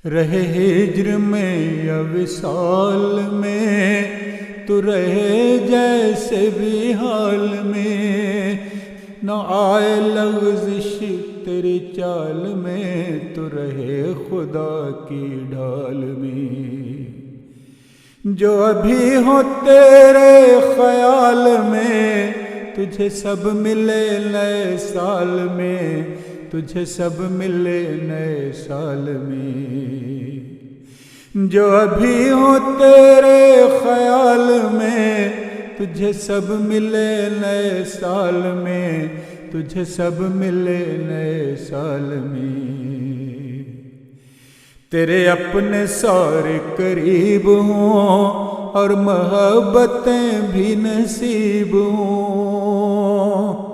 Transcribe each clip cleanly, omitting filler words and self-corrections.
رہے ہجر میں یا وصال میں، تو رہے جیسے بھی حال میں، نہ آئے لغزش تیری چال میں، تو رہے خدا کی ڈھال میں۔ جو ابھی ہو تیرے خیال میں، تجھے سب ملے نئے سال میں، تجھے سب ملے نئے سال میں۔ جو ابھی ہو تیرے خیال میں، تجھے سب ملے نئے سال میں، تجھے سب ملے نئے سال میں۔ تیرے اپنے سارے قریب ہوں اور محبتیں بھی نصیب ہوں،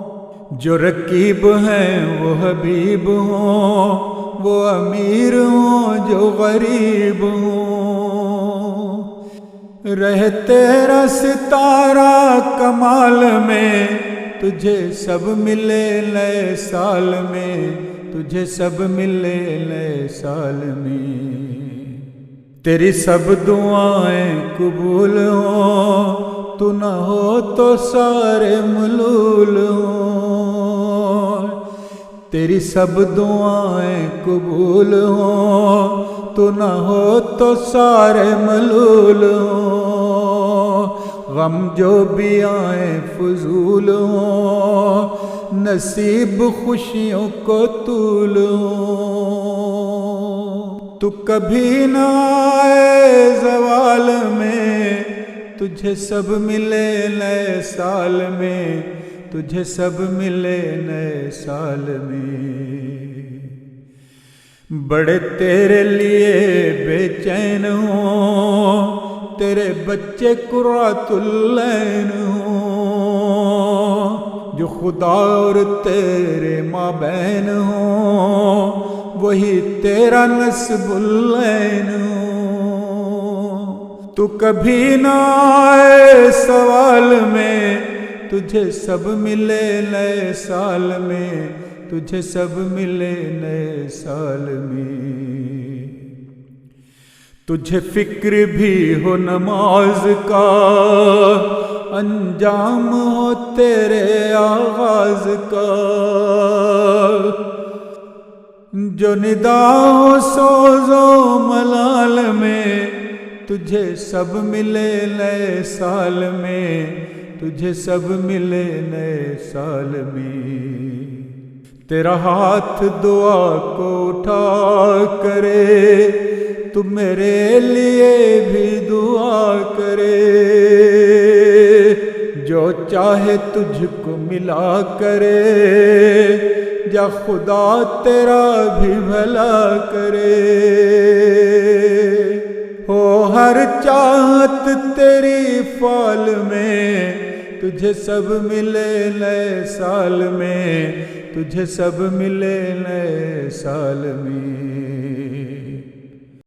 جو رقیب ہیں وہ حبیب ہوں، وہ امیر ہوں جو غریب ہوں۔ رہے تیرا ستارہ کمال میں، تجھے سب ملے نئے سال میں، تجھے سب ملے نئے سال میں۔ تیری سب دعائیں قبول ہوں، تو نہ ہو تو سارے ملول ہوں۔ تیری سب دعائیں قبول ہوں، تو نہ ہو تو سارے ملول ہوں۔ غم جو بھی آئیں فضول ہوں، نصیب خوشیوں کو طول ہوں۔ تو کبھی نہ آئے زوال میں، تجھے سب ملے نئے سال میں، تجھے سب ملے نئے سال میں۔ بڑے تیرے لیے بے چین ہوں، تیرے بچے قرۃ العین ہوں، جو خدا اور تیرے مابین ہوں، وہی تیرا نسب العین ہوں۔ تو کبھی نہ آئے سوال میں، تجھے سب ملے نئے سال میں، تجھے سب ملے نئے سال میں۔ تجھے فکر بھی ہو نماز کا، انجام ہو تیرے آغاز کا، جو ندا ہو سوز و ملال میں، تجھے سب ملے نئے سال میں، تجھے سب ملے نئے سال میں۔ تیرا ہاتھ دعا کو اٹھا کرے، تو میرے لیے بھی دعا کرے، جو چاہے تجھ کو ملا کرے، جا خدا تیرا بھی بھلا کرے۔ ہو ہر چاہت تیری فال میں، تجھے سب ملے نئے سال میں، تجھے سب ملے نئے سال میں۔